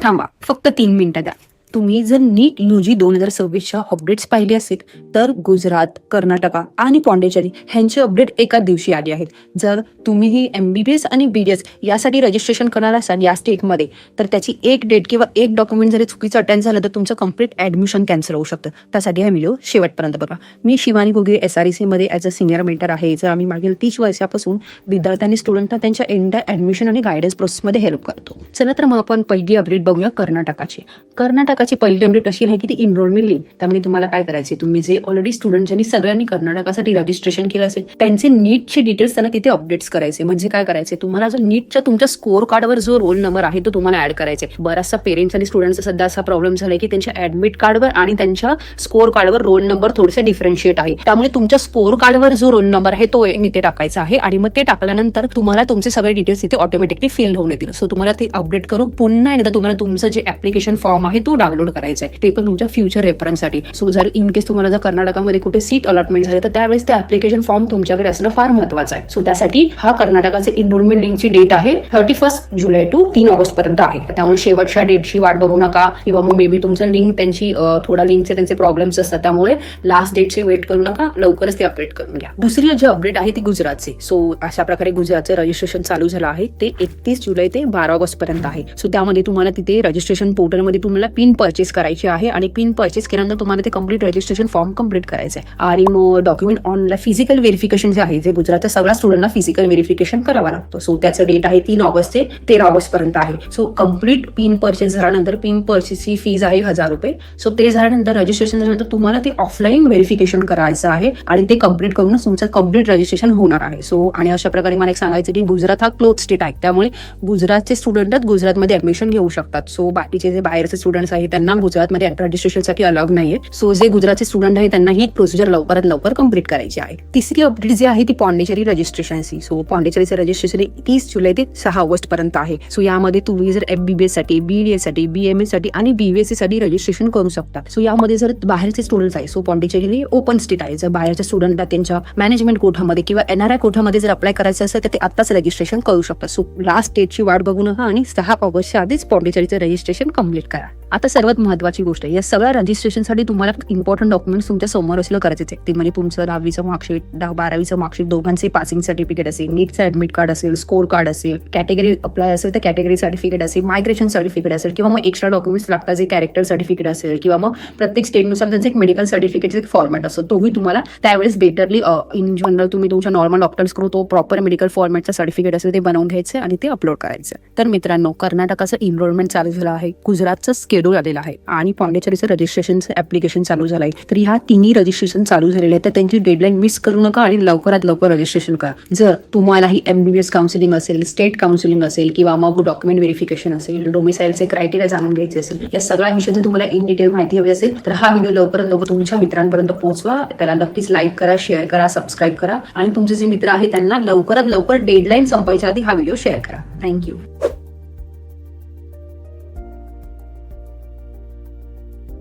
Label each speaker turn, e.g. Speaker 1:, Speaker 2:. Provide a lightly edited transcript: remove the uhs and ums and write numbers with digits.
Speaker 1: थांबा, फक्त 3 मिनिटं द्या. तुम्ही जर नीट UG 2026च्या अपडेट्स पाहिले असेल तर गुजरात, कर्नाटका आणि पॉंडिचेरी ह्यांचे अपडेट एकाच दिवशी आले आहेत. जर तुम्हीही MBBS आणि BDS यासाठी रजिस्ट्रेशन करणार असाल या स्टेटमध्ये तर त्याची एक डेट किंवा एक डॉक्युमेंट जरी चुकीचं अटेंड झालं तर तुमचं कंप्लीट ॲडमिशन कॅन्सल होऊ शकतं. त्यासाठी हा व्हिडिओ शेवटपर्यंत बघा. मी Shivani गोगे SRECमध्ये as a senior mentor आहे. जर आम्ही मागील 30 वर्षापासून विद्यार्थ्यांनी स्टुडंटना त्यांच्या एंटायर ॲडमिशन आणि गायडन्स प्रोसेसमध्ये हेल्प करतो. चला तर मग आपण पहिली अपडेट बघूया कर्नाटकाची. कर्नाटकाची पहिली अपडेट अशी आहे की ती इनरोलमेंट लिंक. त्यामुळे तुम्हाला काय करायचे, तुम्ही जे ऑलरेडी स्टुडंट ज्यांनी सगळ्यांनी कर्नाटकासाठी रजिस्ट्रेशन केलं असेल त्यांचे नीटचे डिटेल्स त्यांना तिथे अपडेट्स करायचे. म्हणजे काय करायचे, तुम्हाला जो नीटच्या तुमच्या स्कोअर कार्डवर जो रोल नंबर आहे तो तुम्हाला ऍड करायचे. बराचसा पेरेंट्स आणि स्टुडंटचा सध्या असा प्रॉब्लेम झालाय की त्यांच्या ऍडमिट कार्डवर आणि त्यांच्या स्कोअर कार्डवर रोल नंबर थोडेसे डिफरन्शिएट आहे. त्यामुळे तुमच्या स्कोअर कार्डवर जो रोल नंबर आहे तो इथे टाकायचा आहे आणि मग ते टाकल्यानंतर तुम्हाला तुमचे सगळे डिटेल्स इथे ऑटोमॅटिकली फिल होऊन येतील. सो तुम्हाला ते अपडेट करून पुन्हा एकदा तुम्हाला तुमचं जे ऍप्लिकेशन फॉर्म आहे तो डाउनलोड करायचा आहे. ते पण तुमच्या फ्युचर रेफरन्ससाठी. सो जर इन केस तुम्हाला जर कर्नाटकामध्ये कुठे सीट अलॉटमेंट झाले तर त्यावेळेस ते ऍप्लिकेशन फॉर्म तुमच्याकडे असणं फार महत्वाचं आहे. सो त्यासाठी हा कर्नाटकाचे इनरोलमेंट लिंकची डेट आहे 31 जुलै टू 3 ऑगस्ट पर्यंत आहे. त्यामुळे शेवटच्या डेटची वाट बघू नका किंवा मग मे बी तुमचं लिंक त्यांची थोडा लिंकचे त्यांचे प्रॉब्लेम्स असतात त्यामुळे लास्ट डेटचे वेट करू नका, लवकरच ते अपडेट करून घ्या. दुसरी जी अपडेट आहे ती गुजरातची. सो अशा प्रकारे गुजरातचं रजिस्ट्रेशन चालू झालं आहे. ते 31 जुलै ते 12 ऑगस्ट पर्यंत आहे. सो त्यामध्ये तुम्हाला तिथे रजिस्ट्रेशन पोर्टलमध्ये तुम्हाला पिन परचेस करायची आहे आणि पिन परचेस केल्यानंतर तुम्हाला ते कंप्लीट रजिस्ट्रेशन फॉर्म कंप्लीट करायचं आहे. आणि मग डॉक्युमेंट ऑनलाईन फिजिकल व्हेरिफिकेशन जे आहे, जे गुजरातच्या सगळ्या स्टुडंटना फिजिकल व्हेरिफिकेशन करावं लागतं. सो त्याचं डेट आहे 3 ऑगस्ट ते 13 ऑगस्ट पर्यंत आहे. सो कंप्लीट पिन परचेस झाल्यानंतर पिन परचेसची फीज आहे 1000 रुपये. सो ते झाल्यानंतर रजिस्ट्रेशन झाल्यानंतर तुम्हाला ते ऑफलाईन व्हेरिफिकेशन करायचं आहे आणि ते कंप्लीट करूनच तुमचं कंप्लीट रजिस्ट्रेशन होणार आहे. सो आणि अशा प्रकारे मला एक सांगायचं की गुजरात हा क्लोज स्टेट आहे त्यामुळे गुजरातचे स्टुडंटच गुजरातमध्ये ऍडमिशन घेऊ शकतात. सो बाकीचे जे बाहेरचे स्टुडंट्स आहेत त्यांना गुजरातमध्ये रजिस्ट्रेशनसाठी अलाउड नाहीये. सो जे गुजरातचे स्टुडंट आहे त्यांना ही प्रोसिजर लवकरात लवकर कंप्लीट करायची आहे. तिसरी अपडेट जी आहे ती पॉंडिचेरी रजिस्ट्रेशनची. सो पॉंडिचेरीचं रजिस्ट्रेशन 30 जुलै ते 6 ऑगस्ट पर्यंत आहे. सो यामध्ये तुम्ही जर MBBS साठी, BDS साठी, BMS साठी आणि BVSC साठी रजिस्ट्रेशन करू शकता. सो यामध्ये जर बाहेरचे स्टुडंट्स आहे, सो पॉंडिचेरी ओपन स्टेट आहे. जर बाहेरच्या स्टुडंटला त्यांच्या मॅनेजमेंट कोठामध्ये किंवा NRI कोठामध्ये जर अप्लाय करायचं असेल तर ते आत्ताच रजिस्ट्रेशन करू शकतात. सो लास्ट डेटची वाट बघू नका आणि 6 ऑगस्टच्या आधीच पॉंडिचेरीचं रजिस्ट्रेशन कंप्लीट करा. आता सर्वात महत्वाची गोष्ट, या सगळ्या रजिस्ट्रेशनसाठी तुम्हाला इम्पॉर्टंट डॉक्युमेंट्स तुमच्या समोर असलं करायचे आहे. ते म्हणजे तुमचं 10वीचं मार्कशीट, 12वीचं मार्कशीट, दोघांचे पासिंग सर्टिफिकेट असेल, नीटचं ऍडमिट कार्ड असेल, स्कोर कार्ड असेल, कॅटेगरी अप्लाय असेल तर कॅटेगरी सर्टिफिकेट असेल, मायग्रेशन सर्टिफिकेट असेल किंवा मग एक्स्ट्रा डॉक्युमेंट्स लागतात जे कॅरेक्टर सर्टिफिकेट असेल किंवा मग प्रत्येक स्टेटनुसार त्यांचं एक मेडिकल सर्टिफिकेटचं एक फॉर्मॅट असतो. तोही तुम्हाला त्यावेळेस बेटरली इन जनरल तुम्ही तुमच्या नॉर्मल डॉक्टर्स करून तो प्रॉपर मेडिकल फॉर्मॅटचा सर्टिफिकेट असेल ते बनवून घ्यायचं आणि ते अपलोड करायचं. तर मित्रांनो, कर्नाटकाचं इनरोलमेंट चालू झालं आहे, गुजरातचं स्केड्यूल आलेलं आहे आणि पॉंडिचेरीचं रजिस्ट्रेशनचं ऍप्लिकेशन चालू झालं आहे. तर ह्या तिन्ही रजिस्ट्रेशन चालू झालेले आहे तर त्यांची डेडलाईन मिस करू नका आणि लवकरात लवकर रजिस्ट्रेशन करा. जर तुम्हाला ही MBBS काउन्सिलिंग असेल, स्टेट काउन्सिलिंग असेल किंवा मग डॉक्युमेंट व्हेरिफिकेशन असेल, डोमिसाईलचे क्रायटेरिया जाणून घ्यायचे असेल, या सगळ्या विषयाची तुम्हाला इन डिटेल माहिती हवी असेल तर हा व्हिडिओ लवकरात लवकर तुमच्या मित्रांपर्यंत पोहोचवा. त्याला नक्कीच लाईक करा, शेअर करा, सबस्क्राईब करा आणि तुमचे जे मित्र आहेत त्यांना लवकरात लवकर डेडलाईन संपायच्या आधी हा व्हिडिओ शेअर करा. थँक्यू.